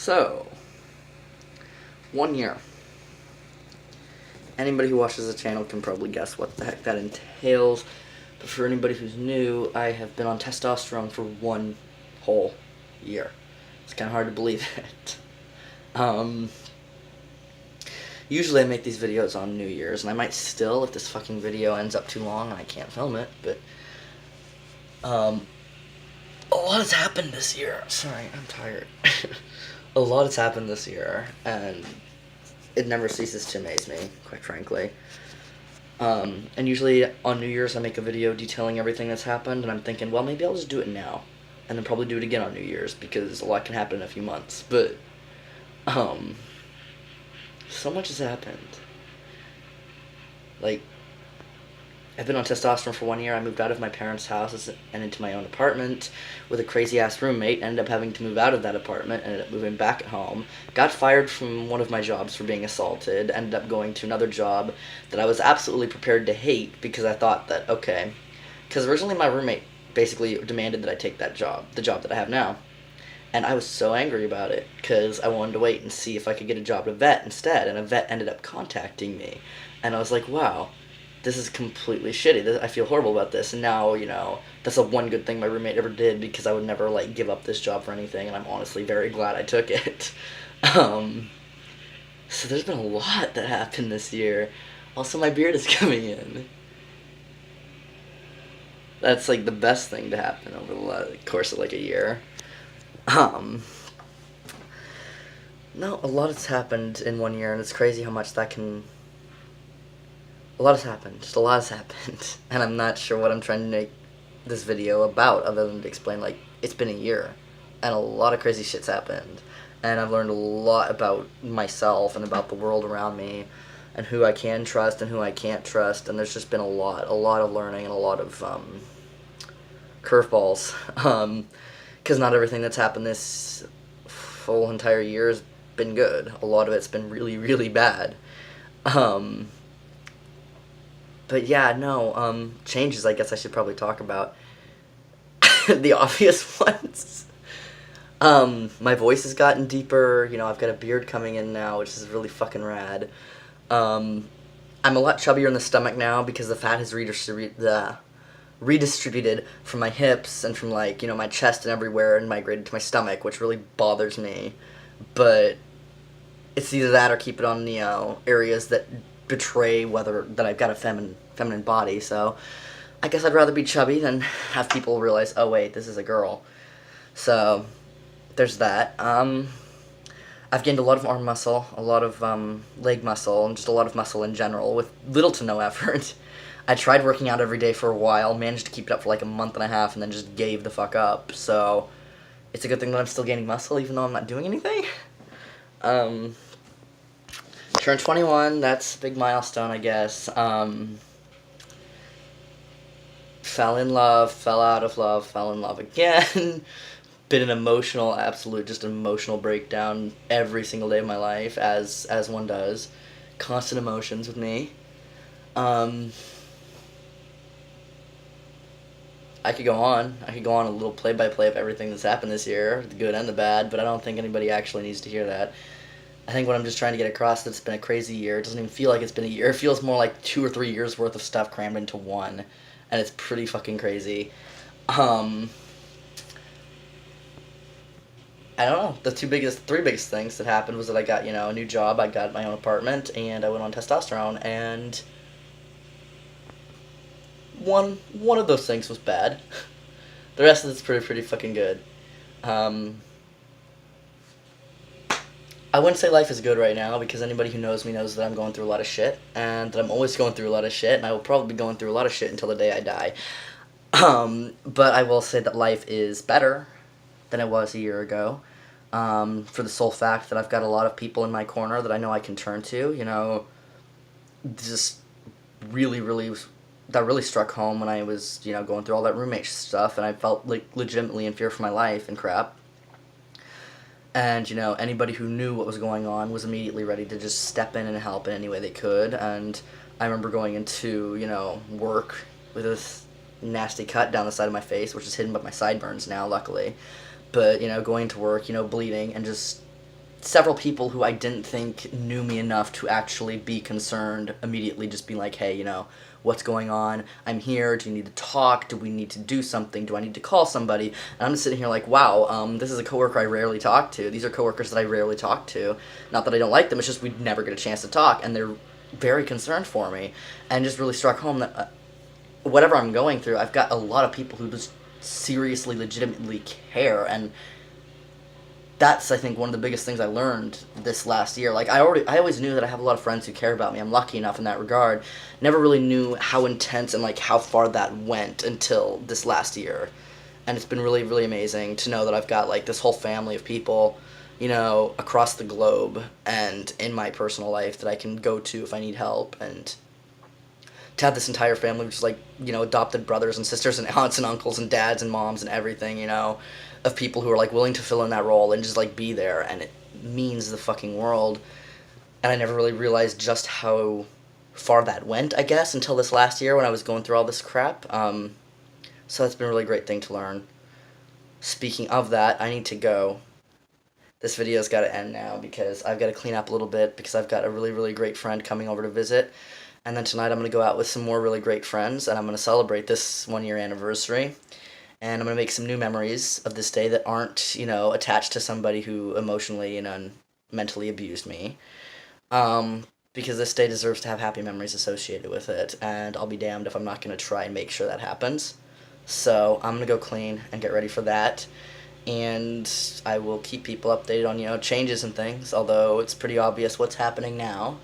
So, 1 year. Anybody who watches the channel can probably guess what the heck that entails. But for anybody who's new, I have been on testosterone for 1 whole year. It's kind of hard to believe it. Usually I make these videos on New Year's, and I might still if this fucking video ends up too long and I can't film it, but a lot has happened this year. Sorry, I'm tired. A lot has happened this year, and it never ceases to amaze me, quite frankly. And usually on New Year's I make a video detailing everything that's happened, and I'm thinking, well, maybe I'll just do it now, and then probably do it again on New Year's, because a lot can happen in a few months, but, so much has happened. Like, I've been on testosterone for 1 year. I moved out of my parents' house and into my own apartment with a crazy-ass roommate. Ended up having to move out of that apartment. Ended up moving back at home. Got fired from one of my jobs for being assaulted. Ended up going to another job that I was absolutely prepared to hate because I thought that, okay. Because originally my roommate basically demanded that I take that job, the job that I have now. And I was so angry about it because I wanted to wait and see if I could get a job at a vet instead. And a vet ended up contacting me. And I was like, wow. This is completely shitty. I feel horrible about this. And now, that's the one good thing my roommate ever did because I would never, give up this job for anything. And I'm honestly very glad I took it. So there's been a lot that happened this year. Also, my beard is coming in. That's, the best thing to happen over the course of, a year. No, a lot has happened in 1 year, and it's crazy how much that can... A lot has happened. Just a lot has happened. And I'm not sure what I'm trying to make this video about other than to explain, it's been a year. And a lot of crazy shit's happened. And I've learned a lot about myself and about the world around me and who I can trust and who I can't trust. And there's just been a lot of learning and a lot of curveballs. Because not everything that's happened this whole entire year has been good. A lot of it's been really, really bad. But yeah, no, changes I guess I should probably talk about. The obvious ones. My voice has gotten deeper, I've got a beard coming in now, which is really fucking rad. I'm a lot chubbier in the stomach now because the fat has redistributed from my hips and from, my chest and everywhere and migrated to my stomach, which really bothers me. But it's either that or keep it on, areas that betray that I've got a feminine body, so I guess I'd rather be chubby than have people realize, oh wait, this is a girl. So, there's that. I've gained a lot of arm muscle, a lot of leg muscle, and just a lot of muscle in general with little to no effort. I tried working out every day for a while, managed to keep it up for a month and a half, and then just gave the fuck up. So, it's a good thing that I'm still gaining muscle even though I'm not doing anything. Turned 21, that's a big milestone, I guess. Fell in love, fell out of love, fell in love again. Been an emotional, just an emotional breakdown every single day of my life, as one does. Constant emotions with me. I could go on. I could go on a little play-by-play of everything that's happened this year, the good and the bad, but I don't think anybody actually needs to hear that. I think what I'm just trying to get across is that it's been a crazy year. It doesn't even feel like it's been a year. It feels more like 2 or 3 years worth of stuff crammed into one, and it's pretty fucking crazy. I don't know. The three biggest things that happened was that I got, a new job, I got my own apartment, and I went on testosterone, and one of those things was bad. The rest of it's pretty fucking good. I wouldn't say life is good right now, because anybody who knows me knows that I'm going through a lot of shit, and that I'm always going through a lot of shit, and I will probably be going through a lot of shit until the day I die. But I will say that life is better than it was a year ago, for the sole fact that I've got a lot of people in my corner that I know I can turn to, just that really struck home when I was, going through all that roommate stuff, and I felt, legitimately in fear for my life and crap. And, anybody who knew what was going on was immediately ready to just step in and help in any way they could. And I remember going into, work with this nasty cut down the side of my face, which is hidden by my sideburns now, luckily. But, going to work, bleeding, and just several people who I didn't think knew me enough to actually be concerned immediately just being like, hey, what's going on? I'm here. Do you need to talk? Do we need to do something? Do I need to call somebody? And I'm just sitting here like, wow, this is a coworker I rarely talk to. These are coworkers that I rarely talk to. Not that I don't like them, it's just we'd never get a chance to talk, and they're very concerned for me, and just really struck home that whatever I'm going through, I've got a lot of people who just seriously, legitimately care, and that's, I think, one of the biggest things I learned this last year. Like, I always knew that I have a lot of friends who care about me. I'm lucky enough in that regard. Never really knew how intense and like how far that went until this last year, and it's been really, really amazing to know that I've got like this whole family of people, across the globe and in my personal life that I can go to if I need help, and to have this entire family, which is like, adopted brothers and sisters and aunts and uncles and dads and moms and everything, of people who are like willing to fill in that role and just like be there, and it means the fucking world. And I never really realized just how far that went, I guess, until this last year when I was going through all this crap. So that's been a really great thing to learn. Speaking of that, I need to go. This video's got to end now because I've got to clean up a little bit because I've got a really, really great friend coming over to visit. And then tonight I'm going to go out with some more really great friends, and I'm going to celebrate this 1-year anniversary. And I'm going to make some new memories of this day that aren't, attached to somebody who emotionally and mentally abused me. Because this day deserves to have happy memories associated with it, and I'll be damned if I'm not going to try and make sure that happens. So I'm going to go clean and get ready for that. And I will keep people updated on, changes and things, although it's pretty obvious what's happening now.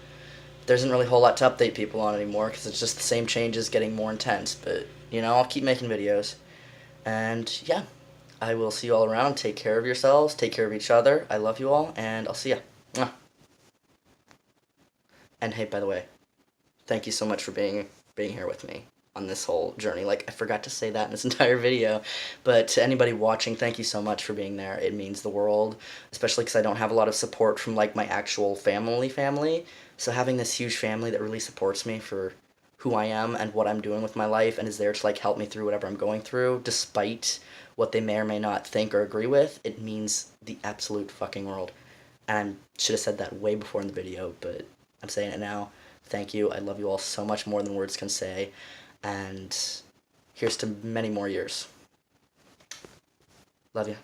There isn't really a whole lot to update people on anymore because it's just the same changes getting more intense. But, I'll keep making videos. And, yeah, I will see you all around. Take care of yourselves. Take care of each other. I love you all, and I'll see ya. Mwah. And, hey, by the way, thank you so much for being here with me on this whole journey. Like, I forgot to say that in this entire video, but to anybody watching, thank you so much for being there. It means the world, especially because I don't have a lot of support from, like, my actual family, so having this huge family that really supports me for who I am and what I'm doing with my life and is there to, like, help me through whatever I'm going through, despite what they may or may not think or agree with, it means the absolute fucking world. And I should have said that way before in the video, but I'm saying it now. Thank you. I love you all so much more than words can say. And here's to many more years. Love you.